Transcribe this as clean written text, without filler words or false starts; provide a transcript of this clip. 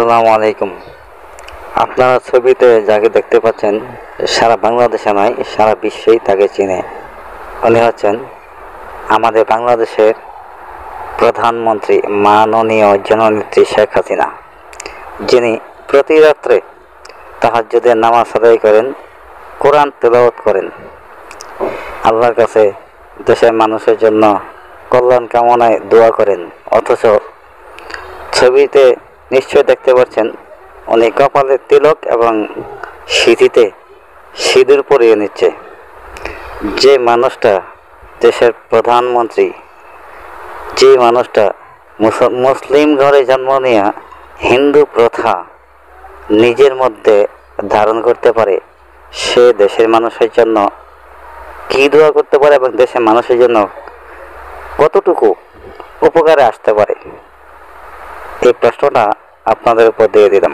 আসসালামু আলাইকুম। আপনারা ছবিতে যাকে দেখতে পাচ্ছেন সারা বাংলাদেশে নয়, সারা বিশ্বেই তাকে চিনে। উনি হচ্ছেন আমাদের বাংলাদেশের প্রধানমন্ত্রী মাননীয় জননেত্রী শেখ হাসিনা, যিনি প্রতি রাত্রে তাহাজ্জুদের নামাজ আদায় করেন, কোরআন তেলাওয়াত করেন, আল্লাহর কাছে দেশের মানুষের জন্য কল্যাণ কামনায় দোয়া করেন। অথচ ছবিতে নিশ্চয় দেখতে পাচ্ছেন উনি কপালে তিলক এবং সিঁথিতে সিঁদুর পরিয়ে নিচ্ছে। যে মানুষটা দেশের প্রধানমন্ত্রী, যে মানুষটা মুসলিম ঘরে জন্ম নিয়ে হিন্দু প্রথা নিজের মধ্যে ধারণ করতে পারে, সে দেশের মানুষের জন্য কী দোয়া করতে পারে এবং দেশের মানুষের জন্য কতটুকু উপকারে আসতে পারে, এই প্রশ্নটা আপনাদের উপর দিয়ে দিলাম।